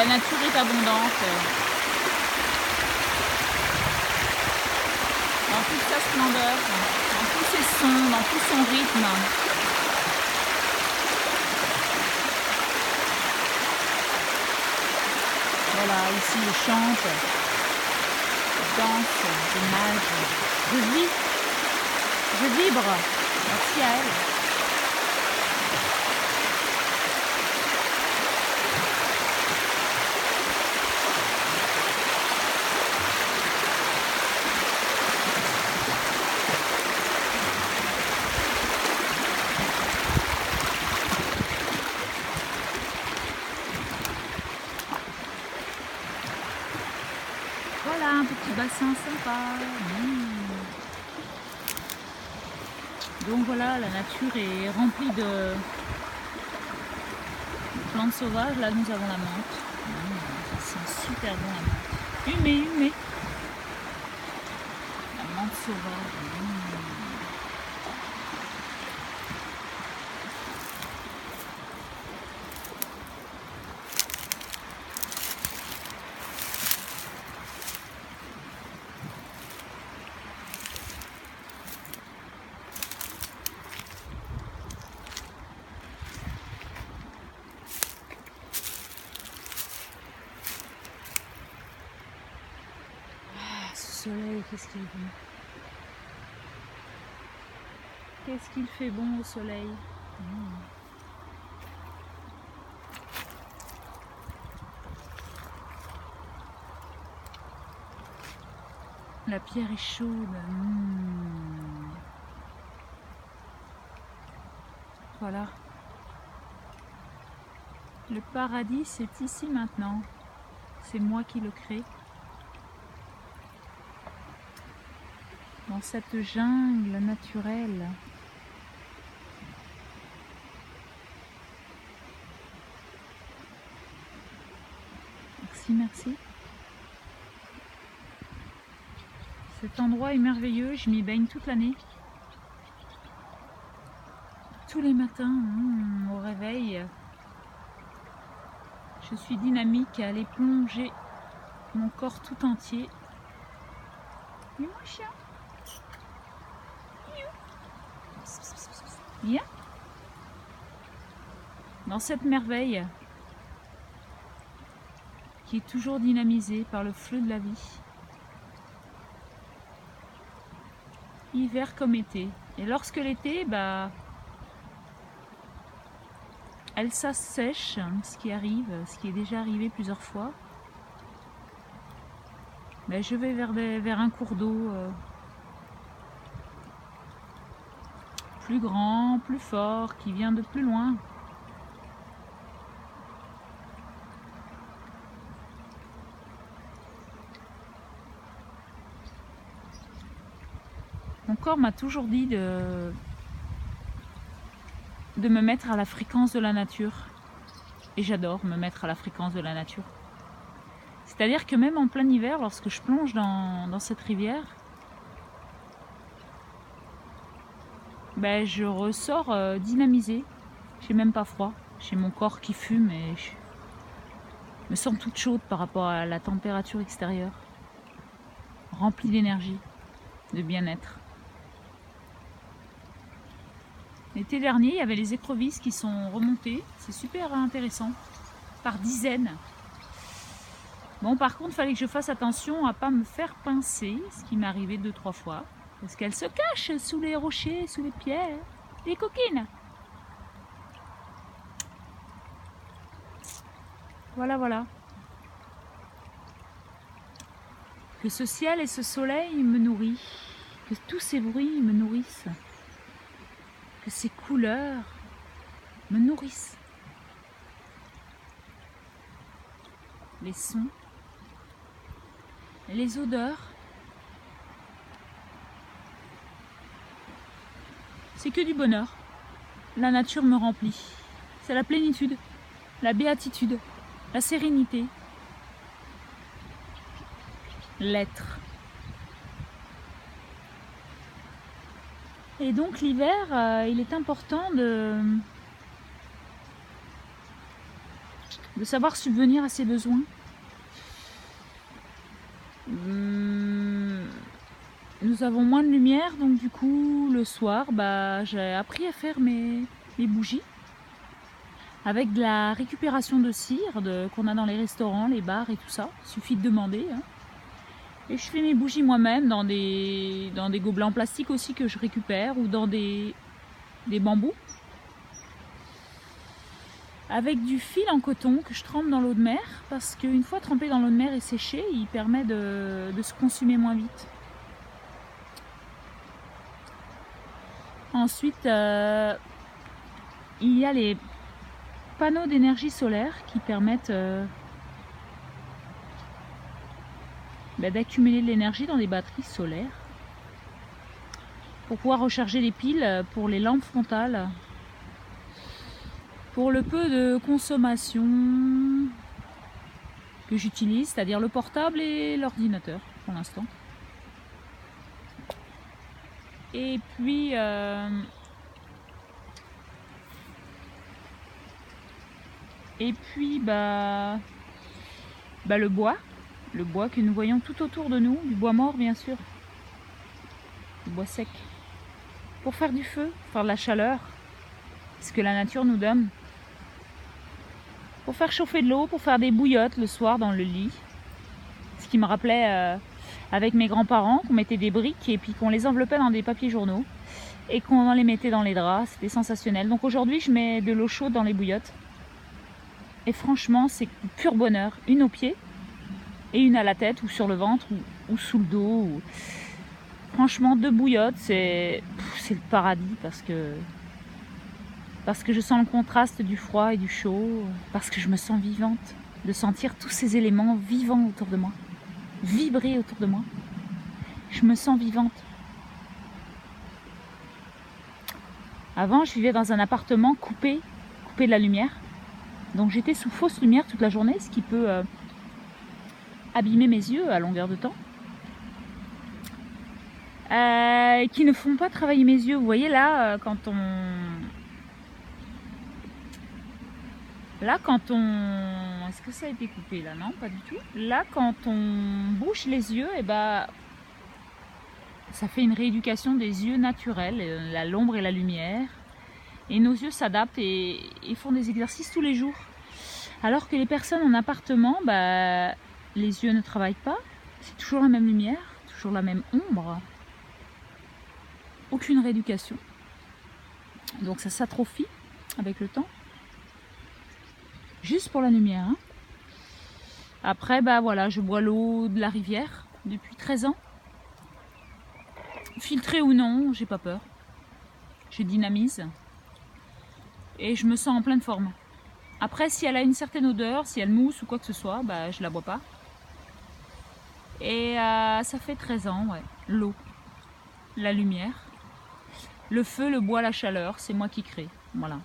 la nature est abondante dans toute sa splendeur, dans tous ses sons, dans tout son rythme. Voilà, ici je chante, je danse, je nage, je vis, je vibre. Merci à elle. Voilà, un petit bassin sympa. Donc voilà, la nature est remplie de plantes sauvages. Là, nous avons la menthe. Ça sent super bon la menthe. Humée. La menthe sauvage. Soleil, qu'est-ce qu'il est bon. Qu'est-ce qu'il fait bon au soleil. La pierre est chaude. Voilà. Le paradis, c'est ici maintenant. C'est moi qui le crée. Dans cette jungle naturelle. Merci. Cet endroit est merveilleux, je m'y baigne toute l'année. Tous les matins, au réveil, je suis dynamique à aller plonger mon corps tout entier. Et mon chien. Viens. Dans cette merveille qui est toujours dynamisée par le flot de la vie. Hiver comme été. Et lorsque l'été, elle s'assèche, ce qui arrive, ce qui est déjà arrivé plusieurs fois. Je vais vers un cours d'eau plus grand, plus fort, qui vient de plus loin. Mon corps m'a toujours dit de me mettre à la fréquence de la nature. Et j'adore me mettre à la fréquence de la nature. C'est-à-dire que même en plein hiver, lorsque je plonge dans cette rivière, je ressors dynamisée. J'ai même pas froid. J'ai mon corps qui fume et je me sens toute chaude par rapport à la température extérieure. Remplie d'énergie, de bien-être. L'été dernier, il y avait les écrevisses qui sont remontées. C'est super intéressant. Par dizaines. Bon, par contre, il fallait que je fasse attention à ne pas me faire pincer, ce qui m'est arrivé 2-3 fois. Parce qu'elles se cachent sous les rochers, sous les pierres. Les coquines. Voilà. Que ce ciel et ce soleil me nourrissent. Que tous ces bruits me nourrissent. Que ces couleurs me nourrissent. Les sons, les odeurs. C'est que du bonheur. La nature me remplit. C'est la plénitude, la béatitude, la sérénité, l'être. Et donc l'hiver, il est important de savoir subvenir à ses besoins. Nous avons moins de lumière, donc du coup le soir j'ai appris à faire mes bougies avec de la récupération de cire qu'on a dans les restaurants, les bars et tout ça. Il suffit de demander, hein. Et je fais mes bougies moi-même dans des gobelets en plastique aussi que je récupère, ou dans des bambous, avec du fil en coton que je trempe dans l'eau de mer, parce qu'une fois trempé dans l'eau de mer et séché, il permet de se consumer moins vite. Ensuite, il y a les panneaux d'énergie solaire qui permettent d'accumuler de l'énergie dans des batteries solaires pour pouvoir recharger les piles pour les lampes frontales, pour le peu de consommation que j'utilise, c'est-à-dire le portable et l'ordinateur pour l'instant. Et puis le bois que nous voyons tout autour de nous, du bois mort bien sûr, du bois sec, pour faire du feu, faire de la chaleur, ce que la nature nous donne, pour faire chauffer de l'eau, pour faire des bouillottes le soir dans le lit, ce qui me rappelait avec mes grands-parents qu'on mettait des briques et puis qu'on les enveloppait dans des papiers journaux et qu'on les mettait dans les draps. C'était sensationnel. Donc aujourd'hui je mets de l'eau chaude dans les bouillottes et franchement c'est pur bonheur, une aux pieds et une à la tête ou sur le ventre ou sous le dos. Franchement 2 bouillottes c'est le paradis, parce que je sens le contraste du froid et du chaud, parce que je me sens vivante, de sentir tous ces éléments vivants autour de moi, vibrer autour de moi. Je me sens vivante. Avant, je vivais dans un appartement coupé de la lumière. Donc j'étais sous fausse lumière toute la journée, ce qui peut abîmer mes yeux à longueur de temps. Qui ne font pas travailler mes yeux. Vous voyez là, quand on... Est-ce que ça a été coupé là? Non, pas du tout. Là, quand on bouche les yeux, ça fait une rééducation des yeux naturels, l'ombre et la lumière. Et nos yeux s'adaptent et font des exercices tous les jours. Alors que les personnes en appartement, les yeux ne travaillent pas. C'est toujours la même lumière, toujours la même ombre. Aucune rééducation. Donc ça s'atrophie avec le temps. Juste pour la lumière. Hein. Après, voilà, je bois l'eau de la rivière depuis 13 ans. Filtrée ou non, j'ai pas peur. Je dynamise. Et je me sens en pleine forme. Après, si elle a une certaine odeur, si elle mousse ou quoi que ce soit, je la bois pas. Et ça fait 13 ans, ouais. L'eau, la lumière, le feu, le bois, la chaleur, c'est moi qui crée. Voilà.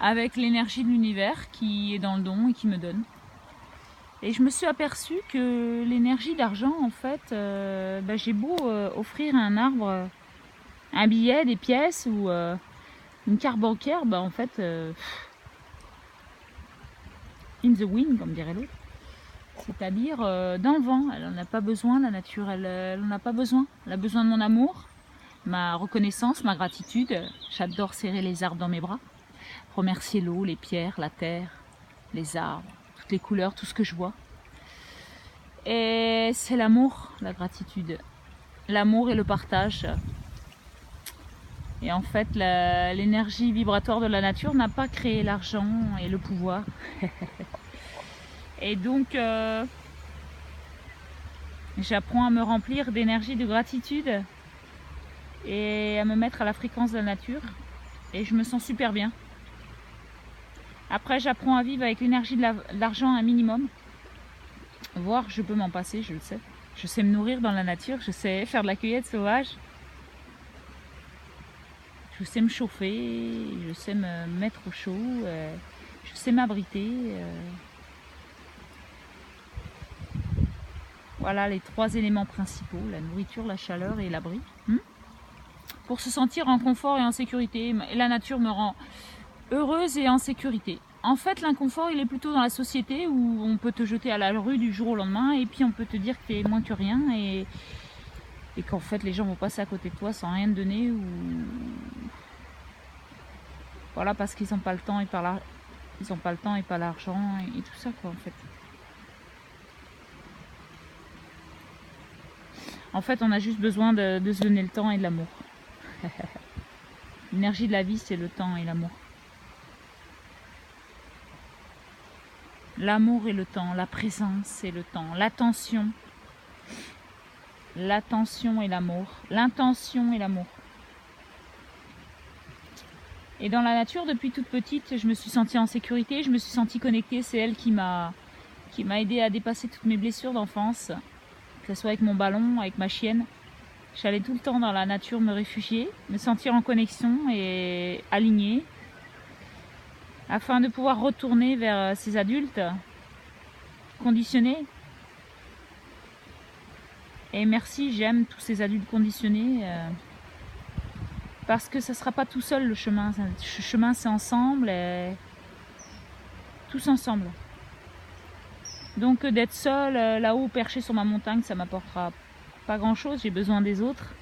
Avec l'énergie de l'univers qui est dans le don et qui me donne. Et je me suis aperçue que l'énergie d'argent, en fait, j'ai beau offrir à un arbre un billet, des pièces ou une carte bancaire, en fait, in the wind, comme dirait l'autre. C'est-à-dire dans le vent. Elle n'en a pas besoin, la nature, elle n'en a pas besoin. Elle a besoin de mon amour, ma reconnaissance, ma gratitude. J'adore serrer les arbres dans mes bras. Remercier l'eau, les pierres, la terre, les arbres, toutes les couleurs, tout ce que je vois. Et c'est l'amour, la gratitude. L'amour et le partage. Et en fait, l'énergie vibratoire de la nature n'a pas créé l'argent et le pouvoir. Et donc, j'apprends à me remplir d'énergie de gratitude et à me mettre à la fréquence de la nature. Et je me sens super bien. Après, j'apprends à vivre avec l'énergie de l'argent un minimum. Voire, je peux m'en passer, je le sais. Je sais me nourrir dans la nature, je sais faire de la cueillette sauvage. Je sais me chauffer, je sais me mettre au chaud, je sais m'abriter. Voilà les 3 éléments principaux, la nourriture, la chaleur et l'abri. Pour se sentir en confort et en sécurité. Et la nature me rend heureuse et en sécurité. En fait, l'inconfort, il est plutôt dans la société où on peut te jeter à la rue du jour au lendemain et puis on peut te dire que tu es moins que rien et qu'en fait, les gens vont passer à côté de toi sans rien te donner ou... Voilà, parce qu'ils n'ont pas le temps et pas ils ont pas le temps et pas l'argent et tout ça, quoi, en fait. En fait, on a juste besoin de se donner le temps et de l'amour. L'énergie de la vie, c'est le temps et l'amour. L'amour et le temps, la présence et le temps, l'attention. L'attention et l'amour. L'intention et l'amour. Et dans la nature, depuis toute petite, je me suis sentie en sécurité, je me suis sentie connectée. C'est elle qui m'a aidée à dépasser toutes mes blessures d'enfance, que ce soit avec mon ballon, avec ma chienne. J'allais tout le temps dans la nature me réfugier, me sentir en connexion et alignée, afin de pouvoir retourner vers ces adultes conditionnés. Et merci, j'aime tous ces adultes conditionnés, parce que ça ne sera pas tout seul le chemin. Le chemin, c'est ensemble, et tous ensemble. Donc d'être seul là-haut perché sur ma montagne, ça m'apportera pas grand-chose. J'ai besoin des autres.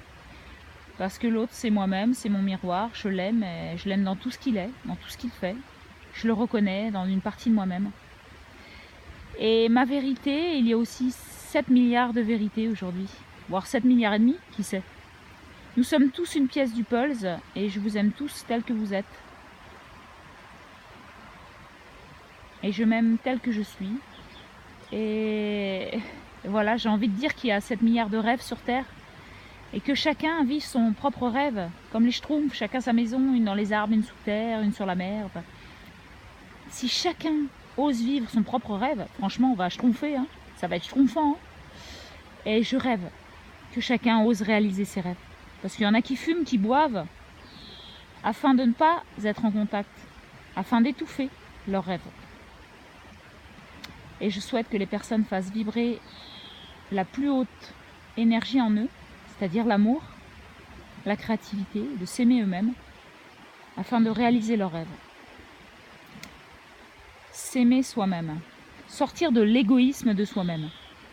Parce que l'autre, c'est moi-même, c'est mon miroir. Je l'aime, et je l'aime dans tout ce qu'il est, dans tout ce qu'il fait. Je le reconnais dans une partie de moi-même. Et ma vérité, il y a aussi 7 milliards de vérités aujourd'hui. Voire 7 milliards et demi, qui sait. Nous sommes tous une pièce du pulse et je vous aime tous tels que vous êtes. Et je m'aime tel que je suis. Et voilà, j'ai envie de dire qu'il y a 7 milliards de rêves sur Terre. Et que chacun vit son propre rêve. Comme les Schtroumpfs, chacun sa maison, une dans les arbres, une sous terre, une sur la mer. Enfin, si chacun ose vivre son propre rêve, franchement, on va schtroumpfer. Hein. Ça va être schtroumpfant. Hein. Et je rêve que chacun ose réaliser ses rêves. Parce qu'il y en a qui fument, qui boivent, afin de ne pas être en contact, afin d'étouffer leurs rêves. Et je souhaite que les personnes fassent vibrer la plus haute énergie en eux, c'est-à-dire l'amour, la créativité, de s'aimer eux-mêmes, afin de réaliser leurs rêves. S'aimer soi-même, sortir de l'égoïsme de soi-même.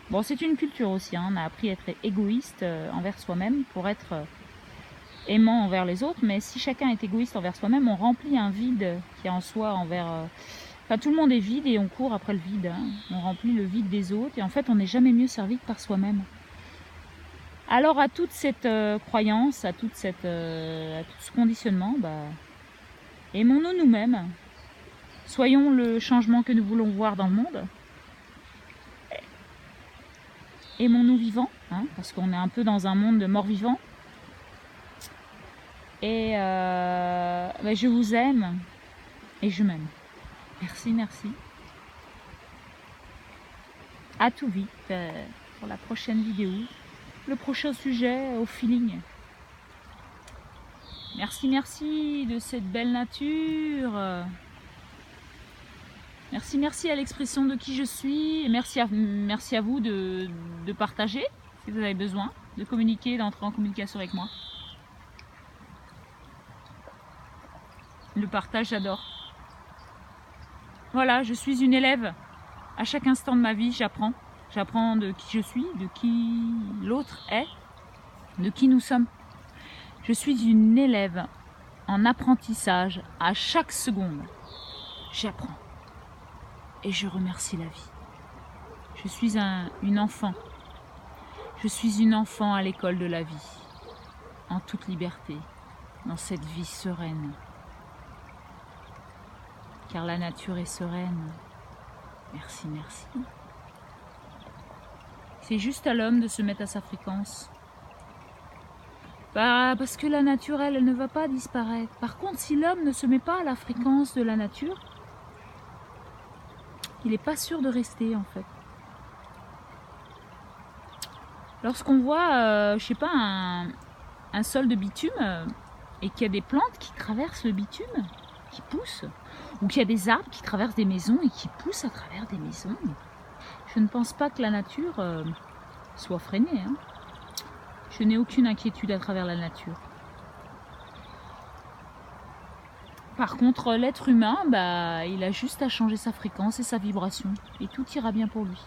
Bon, c'est une culture aussi, hein. On a appris à être égoïste envers soi-même pour être aimant envers les autres, mais si chacun est égoïste envers soi-même, on remplit un vide qui est en soi envers... Enfin, tout le monde est vide et on court après le vide. Hein. On remplit le vide des autres et en fait, on n'est jamais mieux servi que par soi-même. Alors, à toute cette croyance, à tout ce conditionnement, aimons-nous nous-mêmes. Soyons le changement que nous voulons voir dans le monde. Aimons-nous vivants, hein, parce qu'on est un peu dans un monde de morts-vivants. Et je vous aime et je m'aime. Merci, merci. À tout vite pour la prochaine vidéo. Le prochain sujet au feeling. Merci, merci de cette belle nature. Merci, merci à l'expression de qui je suis. Et merci à vous de partager si vous avez besoin, de communiquer, d'entrer en communication avec moi. Le partage, j'adore. Voilà, je suis une élève. À chaque instant de ma vie, j'apprends. J'apprends de qui je suis, de qui l'autre est, de qui nous sommes. Je suis une élève en apprentissage à chaque seconde. J'apprends. Et je remercie la vie. Je suis une enfant. Je suis une enfant à l'école de la vie. En toute liberté. Dans cette vie sereine. Car la nature est sereine. Merci, merci. C'est juste à l'homme de se mettre à sa fréquence. Parce que la nature, elle ne va pas disparaître. Par contre, si l'homme ne se met pas à la fréquence de la nature, il n'est pas sûr de rester en fait. Lorsqu'on voit, je sais pas, un sol de bitume et qu'il y a des plantes qui traversent le bitume, qui poussent, ou qu'il y a des arbres qui traversent des maisons et qui poussent à travers des maisons, je ne pense pas que la nature soit freinée. Hein. Je n'ai aucune inquiétude à travers la nature. Par contre, l'être humain, bah, il a juste à changer sa fréquence et sa vibration. Et tout ira bien pour lui.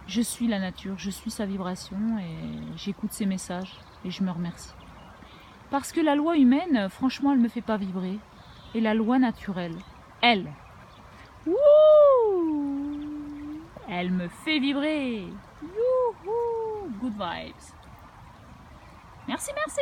Je suis la nature, je suis sa vibration et j'écoute ses messages et je me remercie. Parce que la loi humaine, franchement, elle ne me fait pas vibrer. Et la loi naturelle, elle, wouh, elle me fait vibrer. Youhou, good vibes. Merci, merci.